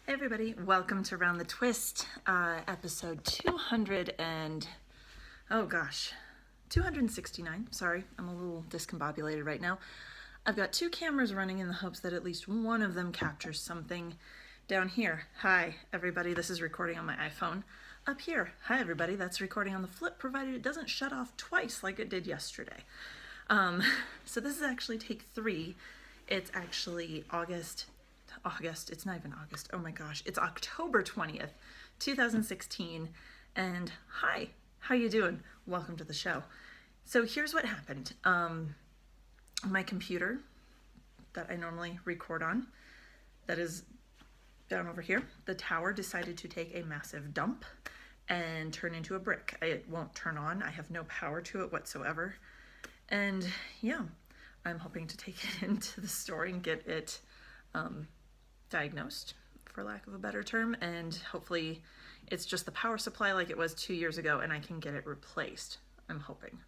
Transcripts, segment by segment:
Hey everybody, welcome to Round the Twist, episode 269. Sorry, I'm a little discombobulated right now. I've got two cameras running in the hopes that at least one of them captures something. Down here, hi everybody, this is recording on my iPhone. Up here, hi everybody, that's recording on the Flip, provided it doesn't shut off twice like it did yesterday. So this is actually take 3. It's actually it's not even August, oh my gosh, it's October 20th, 2016, and hi, how you doing? Welcome to the show. So here's what happened. My computer that I normally record on, that is down over here, the tower decided to take a massive dump and turn into a brick. It won't turn on, I have no power to it whatsoever, and yeah, I'm hoping to take it into the store and get it diagnosed, for lack of a better term, and hopefully it's just the power supply like it was 2 years ago and I can get it replaced. I'm hoping.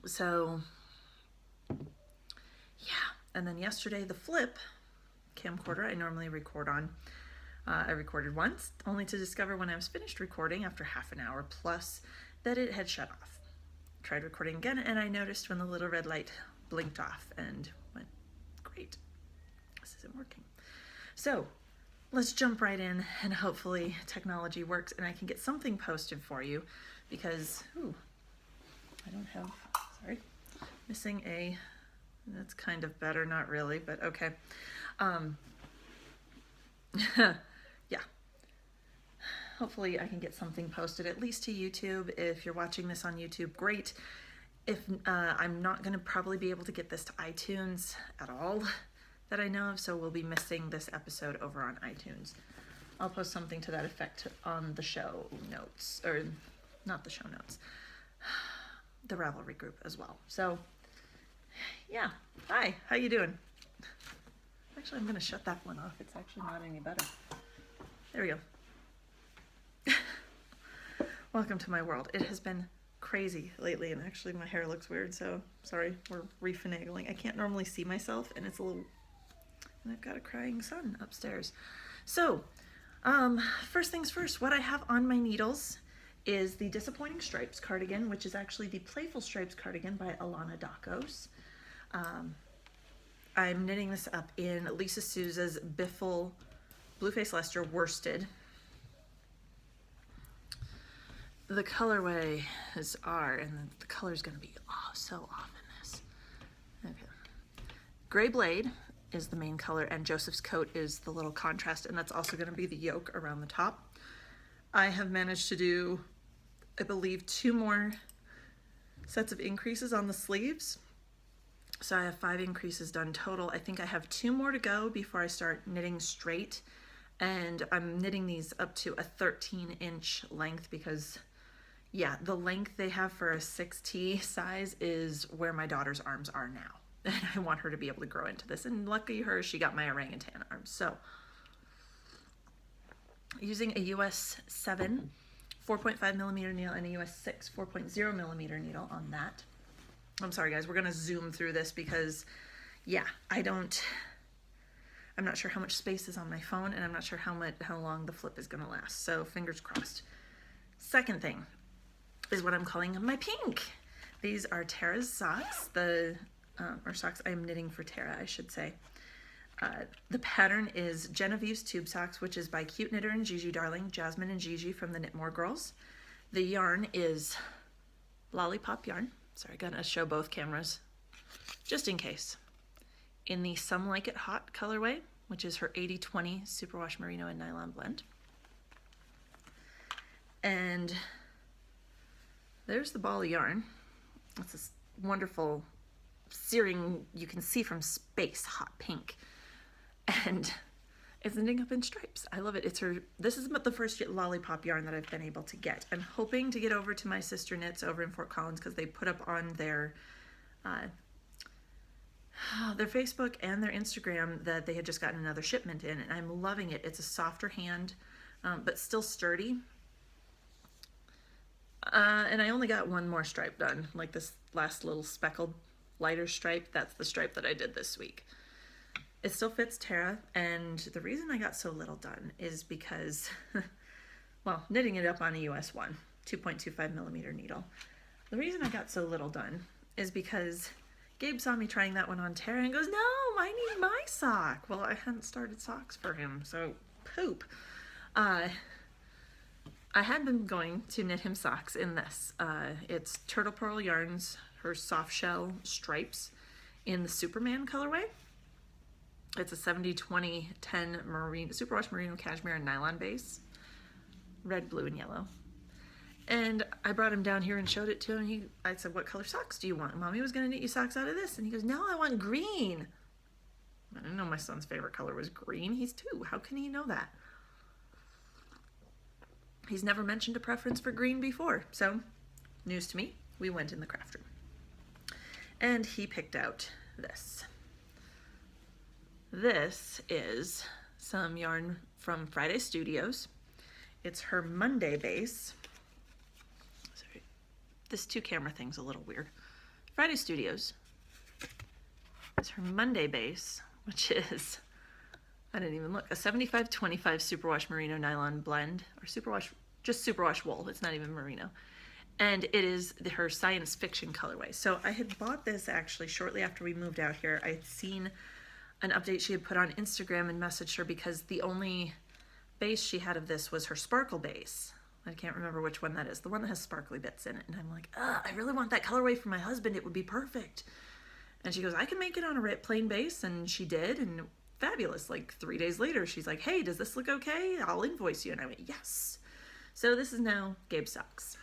So yeah, and then yesterday the Flip camcorder I normally record on, I recorded once only to discover when I was finished recording after half an hour plus that it had shut off. Tried recording again and I noticed when the little red light blinked off and went, great, this isn't working. So let's jump right in and hopefully technology works and I can get something posted for you because, I don't have, missing a, that's kind of better, not really, but okay. Yeah. Hopefully I can get something posted at least to YouTube. If you're watching this on YouTube, great. If I'm not going to probably be able to get this to iTunes at all that I know of, so we'll be missing this episode over on iTunes. I'll post something to that effect on the show notes, or not the show notes, the Ravelry group as well. So yeah, hi, how you doing? Actually, I'm going to shut that one off. It's actually not any better. There we go. Welcome to my world. It has been crazy lately, and actually my hair looks weird, so sorry, we're refinagling. I can't normally see myself, and it's a little, and I've got a crying son upstairs. So, first things first, what I have on my needles is the Disappointing Stripes cardigan, which is actually the Playful Stripes cardigan by Alana Dakos. I'm knitting this up in Lisa Souza's Biffle Blueface Leicester worsted. The colorway is R, and the color is going to be so off in this. Okay. Gray Blade is the main color, and Joseph's Coat is the little contrast, and that's also going to be the yoke around the top. I have managed to do, I believe, 2 more sets of increases on the sleeves. So I have 5 increases done total. I think I have 2 more to go before I start knitting straight, and I'm knitting these up to a 13-inch length because, yeah, the length they have for a 6T size is where my daughter's arms are now. And I want her to be able to grow into this. And lucky her, she got my orangutan arms. So using a US 7 4.5 millimeter needle and a US 6 4.0 millimeter needle on that. I'm sorry guys, we're gonna zoom through this because, yeah, I'm not sure how much space is on my phone, and I'm not sure how long the Flip is gonna last. So fingers crossed. Second thing is what I'm calling my pink. These are Tara's socks, or socks I am knitting for Tara, I should say. The pattern is Genevieve's Tube Socks, which is by Cute Knitter and Gigi Darling, Jasmine and Gigi from the Knitmore Girls. The yarn is Lollipop yarn. Sorry, gonna show both cameras, just in case. In the Some Like It Hot colorway, which is her 80/20 superwash merino and nylon blend. And there's the ball of yarn. It's this wonderful, searing, you can see from space, hot pink. And it's knitting up in stripes. I love it. This is the first Lollipop yarn that I've been able to get. I'm hoping to get over to my sister knits over in Fort Collins because they put up on their Facebook and their Instagram that they had just gotten another shipment in, and I'm loving it. It's a softer hand, but still sturdy. And I only got 1 more stripe done, like this last little speckled lighter stripe. That's the stripe that I did this week. It still fits Tara, and the reason I got so little done is because, well, knitting it up on a US 1, 2.25 millimeter needle. The reason I got so little done is because Gabe saw me trying that one on Tara and goes, no, I need my sock. Well, I hadn't started socks for him, so poop. I had been going to knit him socks in this. It's Turtle Pearl Yarns, her soft shell stripes in the Superman colorway. It's a 70-20-10 superwash merino cashmere and nylon base, red, blue, and yellow. And I brought him down here and showed it to him. I said, what color socks do you want? Mommy was going to knit you socks out of this. And he goes, no, I want green. I didn't know my son's favorite color was green. He's 2. How can he know that? He's never mentioned a preference for green before. So, news to me. We went in the craft room. And he picked out this. This is some yarn from Friday Studios. It's her Monday base. Sorry, this 2-camera thing's a little weird. Friday Studios is her Monday base, which is, I didn't even look, a 75-25 superwash merino nylon blend, or superwash, just superwash wool. It's not even merino. And it is her science fiction colorway. So I had bought this actually shortly after we moved out here. I had seen an update she had put on Instagram and messaged her because the only base she had of this was her sparkle base. I can't remember which one that is. The one that has sparkly bits in it. And I'm like, I really want that colorway for my husband. It would be perfect. And she goes, I can make it on a plain base. And she did. And fabulous. Like 3 days later, she's like, hey, does this look okay? I'll invoice you. And I went, yes. So this is now Gabe's socks.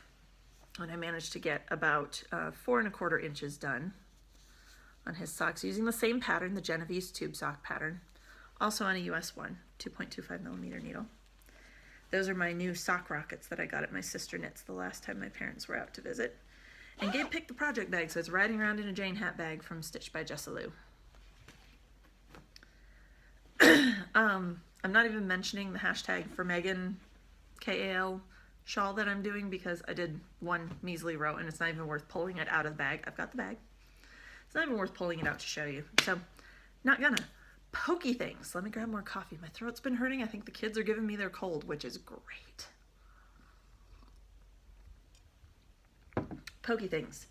And I managed to get about 4 1/4 inches done on his socks using the same pattern, the Genovese tube sock pattern, also on a US 1, 2.25 millimeter needle. Those are my new sock rockets that I got at my sister knits the last time my parents were out to visit. And Gabe picked the project bag, so it's riding around in a Jane hat bag from Stitched by Jessalou. I'm not even mentioning the hashtag for Megan KAL shawl that I'm doing because I did one measly row and it's not even worth pulling it out of the bag. I've got the bag. It's not even worth pulling it out to show you. So, not gonna. Pokey things. Let me grab more coffee. My throat's been hurting. I think the kids are giving me their cold, which is great. Pokey things.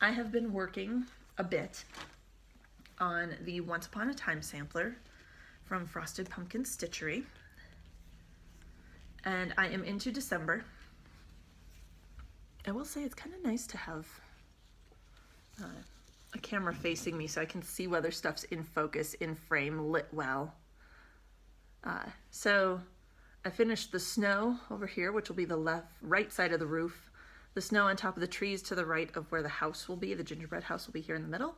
I have been working a bit on the Once Upon a Time sampler from Frosted Pumpkin Stitchery. And I am into December. I will say it's kind of nice to have a camera facing me so I can see whether stuff's in focus, in frame, lit well. So I finished the snow over here, which will be the right side of the roof. The snow on top of the trees to the right of where the house will be. The gingerbread house will be here in the middle.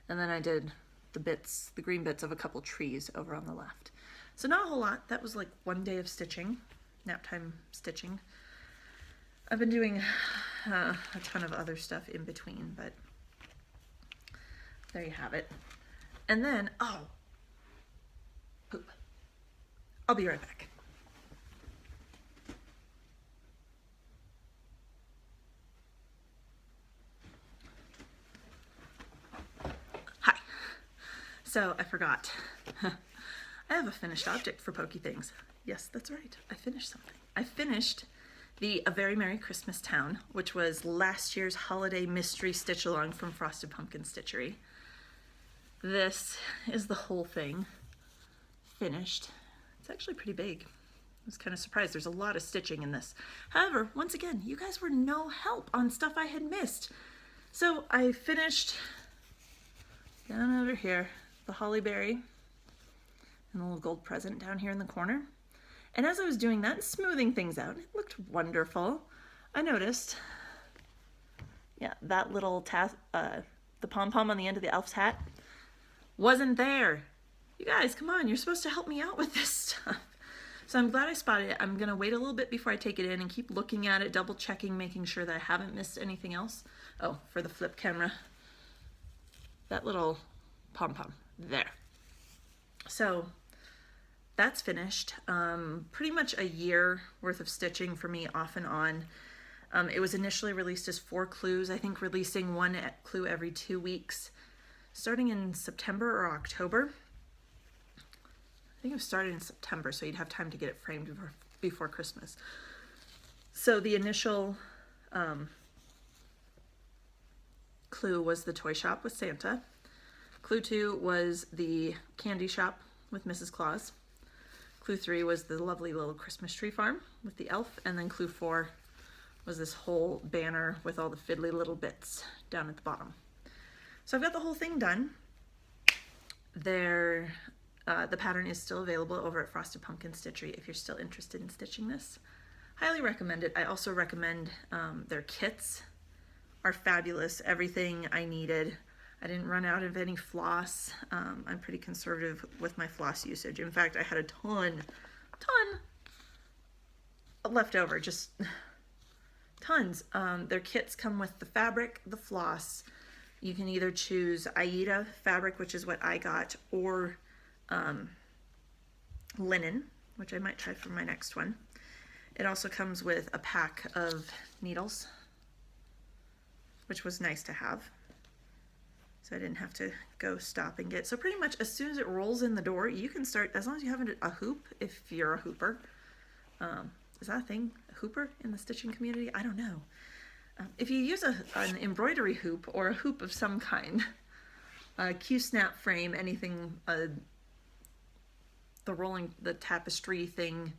And then I did the green bits of a couple trees over on the left. So not a whole lot. That was like 1 day of stitching, nap time stitching. I've been doing a ton of other stuff in between, but there you have it. And then, poop. I'll be right back. Hi. So I forgot. I have a finished object for Pokey Things. Yes, that's right. I finished something. I finished A Very Merry Christmas Town, which was last year's holiday mystery stitch along from Frosted Pumpkin Stitchery. This is the whole thing finished. It's actually pretty big. I was kind of surprised. There's a lot of stitching in this. However, once again, you guys were no help on stuff I had missed. So I finished down over here, the holly berry and the little gold present down here in the corner. And as I was doing that and smoothing things out, it looked wonderful. I noticed, that little the pom-pom on the end of the elf's hat wasn't there. You guys, come on, you're supposed to help me out with this stuff. So I'm glad I spotted it. I'm gonna wait a little bit before I take it in and keep looking at it, double checking, making sure that I haven't missed anything else. Oh, for the flip camera, that little pom-pom there. So that's finished. Pretty much a year worth of stitching for me off and on. It was initially released as 4 clues, I think releasing 1 clue every 2 weeks, starting in September or October. think it was started in September, so you'd have time to get it framed before Christmas. So the initial clue was the toy shop with Santa. Clue 2 was the candy shop with Mrs. Claus. Clue 3 was the lovely little Christmas tree farm with the elf. And then clue 4 was this whole banner with all the fiddly little bits down at the bottom. So I've got the whole thing done. The pattern is still available over at Frosted Pumpkin Stitchery if you're still interested in stitching this. Highly recommend it. I also recommend their kits are fabulous. Everything I needed. I didn't run out of any floss. I'm pretty conservative with my floss usage. In fact, I had a ton left over, just tons. Their kits come with the fabric, the floss. You can either choose Aida fabric, which is what I got, or linen, which I might try for my next one. It also comes with a pack of needles, which was nice to have. So I didn't have to go stop and get. So pretty much as soon as it rolls in the door, you can start, as long as you have a hoop, if you're a hooper. Is that a thing? A hooper in the stitching community? I don't know. If you use an embroidery hoop or a hoop of some kind, a Q-snap frame, anything, the tapestry thing,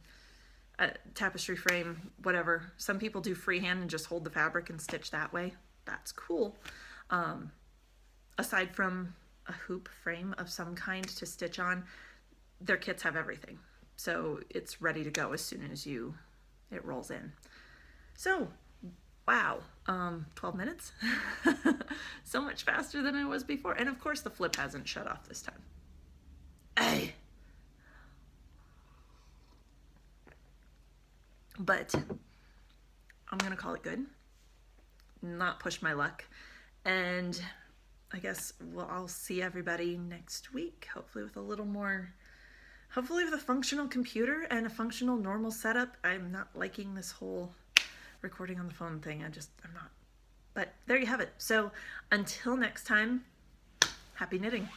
tapestry frame, whatever. Some people do freehand and just hold the fabric and stitch that way. That's cool. Aside from a hoop frame of some kind to stitch on, their kits have everything. So it's ready to go as soon as it rolls in. So, wow, 12 minutes? So much faster than I was before. And of course the flip hasn't shut off this time. Hey! But I'm gonna call it good. Not push my luck. And I guess I'll see everybody next week, hopefully with a little more, hopefully with a functional computer and a functional normal setup. I'm not liking this whole recording on the phone thing. I'm not. But there you have it. So until next time, happy knitting.